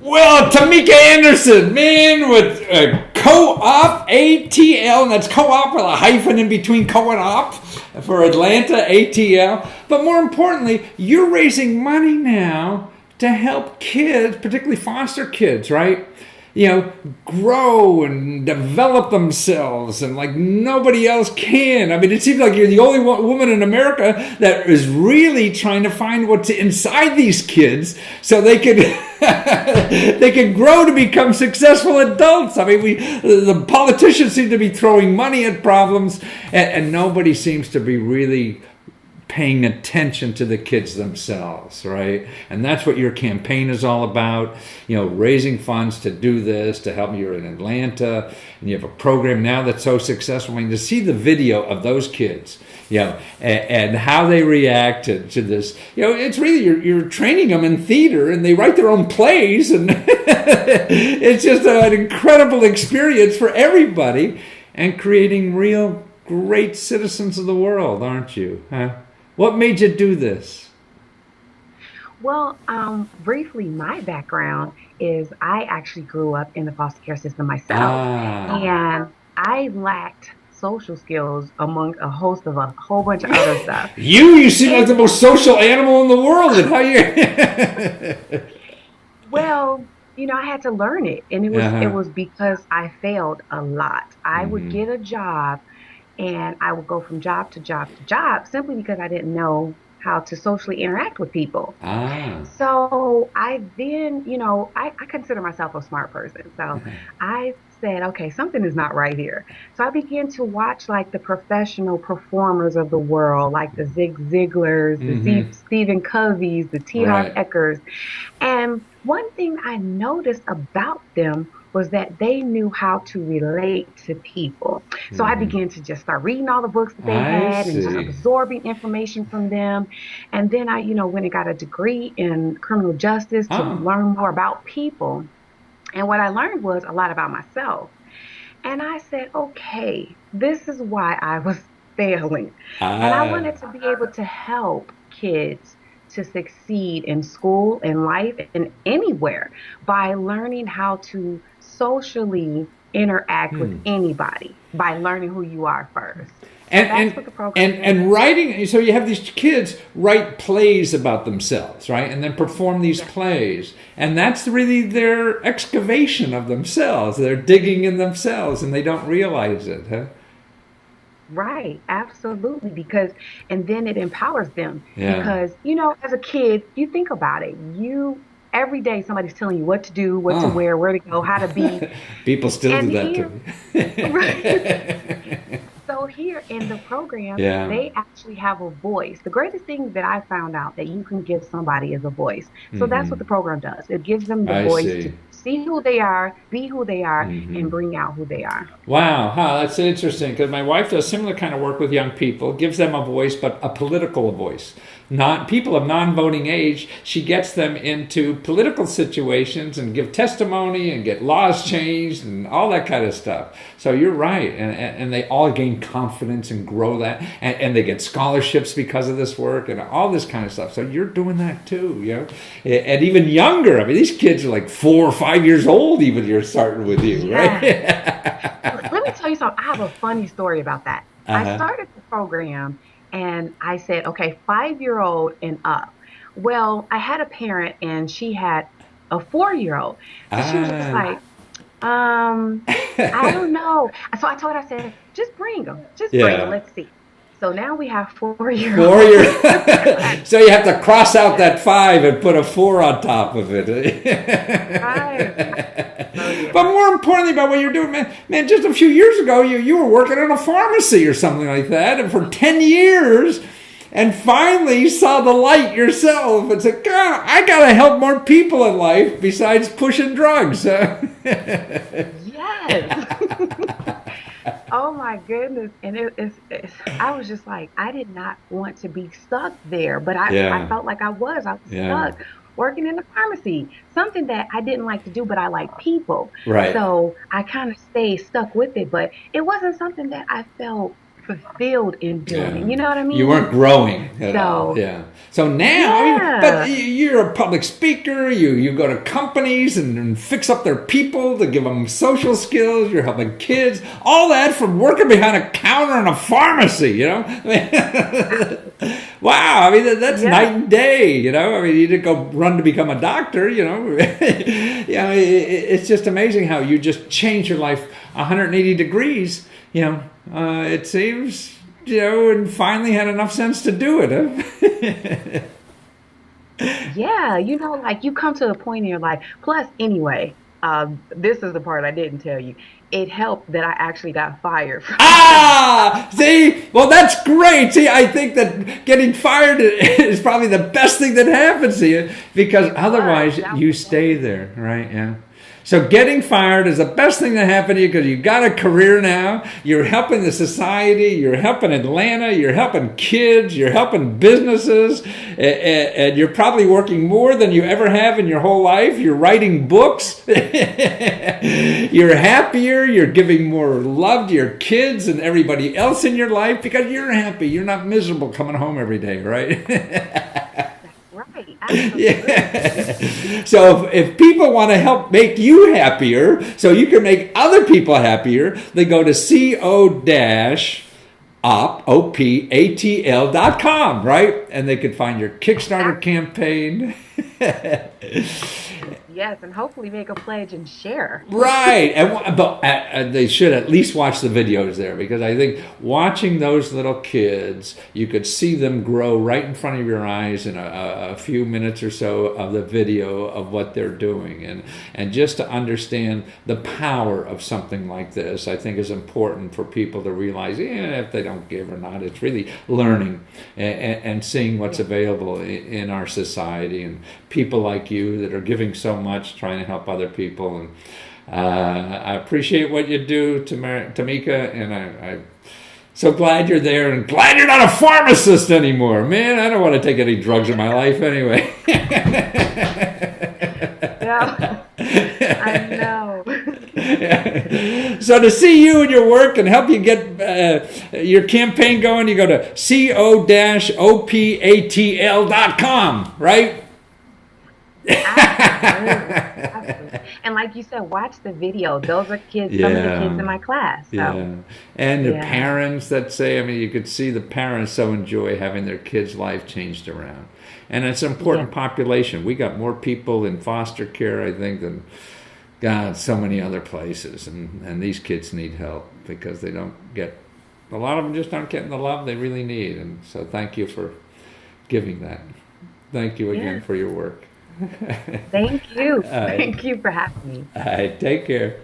Well, Tamika Anderson, man, with co-op ATL, and that's co-op with a hyphen in between co and op for Atlanta ATL. But more importantly, you're raising money now to help kids, particularly foster kids, right? Grow and develop themselves and like nobody else can. I mean, it seems like you're the only woman in America that is really trying to find what's inside these kids so they can they can grow to become successful adults. I mean, the politicians seem to be throwing money at problems, and nobody seems to be really paying attention to the kids themselves, right? And that's what your campaign is all about, raising funds to do this, to help. You're in Atlanta, and you have a program now that's so successful. I mean, to see the video of those kids, and how they react to this, it's really, you're training them in theater, and they write their own plays, and it's just an incredible experience for everybody, and creating real great citizens of the world, aren't you? Huh? What made you do this? Well, briefly, my background is I actually grew up in the foster care system myself, Ah, and I lacked social skills among a host of a whole bunch of other stuff. you seem like And the most social animal in the world. And how you? well, I had to learn it, and it Uh-huh. was because I failed a lot. I would Hmm. get a job, and I would go from job to job to job simply because I didn't know how to socially interact with people. Ah. So I then, I consider myself a smart person. So I said, okay, something is not right here. So I began to watch like the professional performers of the world, like the Zig Ziglars, the Hmm. Stephen Coveys, the T. Harv Right. Eckers. And one thing I noticed about them was that they knew how to relate to people. So I Hmm. began to just start reading all the books that they I had and just see. absorbing information from them. And then I, went and got a degree in criminal justice to Oh. learn more about people. And what I learned was a lot about myself. And I said, okay, this is why I was failing. And I Ah. wanted to be able to help kids to succeed in school, in life, and anywhere by learning how to socially interact with Hmm. anybody by learning who you are first. So and that's and what the program and is. writing, so you have these kids write plays about themselves, right, and then perform these Yes. plays, and that's really their excavation of themselves. They're digging in themselves and they don't realize it, huh? Right, absolutely. And then it empowers them Yeah. because, as a kid, you think about it. Every day somebody's telling you what to do, what to Oh. wear, where to go, how to be. People still do And that to here, right. me. So here in the program, Yeah. they actually have a voice. The greatest thing that I found out that you can give somebody is a voice. So that's what Hmm. the program does. It gives them the I voice to see. see who they are, be who they are, and Hmm. bring out who they are. Wow, huh, that's interesting because my wife does similar kind of work with young people, gives them a voice, but a political voice. Not people of non-voting age. She gets them into political situations and give testimony and get laws changed and all that kind of stuff. So you're right, and they all gain confidence and grow that, and they get scholarships because of this work and all this kind of stuff. So you're doing that too, and even younger. I mean, these kids are like 4 or 5 years old. Even you're starting with you, Yes. right? Let me tell you something. I have a funny story about that. I Uh-huh. started the program and I said, okay, 5-year-old and up. Well, I had a parent and she had a 4-year-old. So she was just Ah. like, um, I don't know. So I told her, I said, just bring them. Just bring them. Yeah. Let's see. So now we have 4-year Four year. olds. So you have to cross out that five and put a four on top of it. Right. So But yeah. more importantly about what you're doing, man, just a few years ago, you were working in a pharmacy or something like that, and for 10 years, and finally saw the light yourself and said, God, I got to help more people in life besides pushing drugs. Huh? Yes. Oh my goodness. And I was just like, I did not want to be stuck there, but I Yeah, felt like I was yeah, stuck working in the pharmacy, something that I didn't like to do, but I like people. right. So I kind of stayed stuck with it, but it wasn't something that I felt fulfilled in doing it. Yeah. You know what I You mean? weren't growing at all. So, Yeah. So now, I mean, but yeah. you're a public speaker. You go to companies and fix up their people to give them social skills. You're helping kids. All that from working behind a counter in a pharmacy. You know. Wow. I mean, that's Yeah. night and day. You know. I mean, you didn't go run to become a doctor. You know. It's just amazing how you just change your life 180 degrees. You know. It seems, and finally had enough sense to do it, huh? Yeah, like you come to a point in your life. Plus, anyway, this is the part I didn't tell you. It helped that I actually got fired from Ah, see, well, that's great. See, I think that getting fired is probably the best thing that happens to you, because it was. otherwise That you was stay there, right? Yeah. So getting fired is the best thing that happened to you, because you got a career now. You're helping the society. You're helping Atlanta. You're helping kids. You're helping businesses. And you're probably working more than you ever have in your whole life. You're writing books. You're happier. You're giving more love to your kids and everybody else in your life because you're happy. You're not miserable coming home every day, right? right. Absolutely. Yeah. So if people want to help make you happier, so you can make other people happier, they go to opatl.com, right? And they can find your Kickstarter campaign. Yes, and hopefully make a pledge and share. Right, but they should at least watch the videos there, because I think watching those little kids, you could see them grow right in front of your eyes in a few minutes or so of the video of what they're doing, and just to understand the power of something like this, I think is important for people to realize, if they don't give or not, it's really learning and seeing what's available in our society, and people like you that are giving so much, trying to help other people. And I appreciate what you do, Tamika, and I'm so glad you're there, and glad you're not a pharmacist anymore. Man, I don't want to take any drugs in my life anyway. Yeah, I know. So to see you and your work and help you get your campaign going, you go to co-opatl.com, right? Absolutely. Absolutely. And like you said, watch the video. Those are kids, some of the kids in Yeah. my class. So, Yeah. And the yeah. parents that say, I mean, you could see the parents so enjoy having their kids' life changed around. And it's an Yeah. important population. We got more people in foster care, I think, than, God, so many other places. And these kids need help because they don't get, a lot of them just aren't getting the love they really need. And so thank you for giving that. Thank you again Yeah. for your work. Thank you. All right. Thank you for having me. All right. Take care.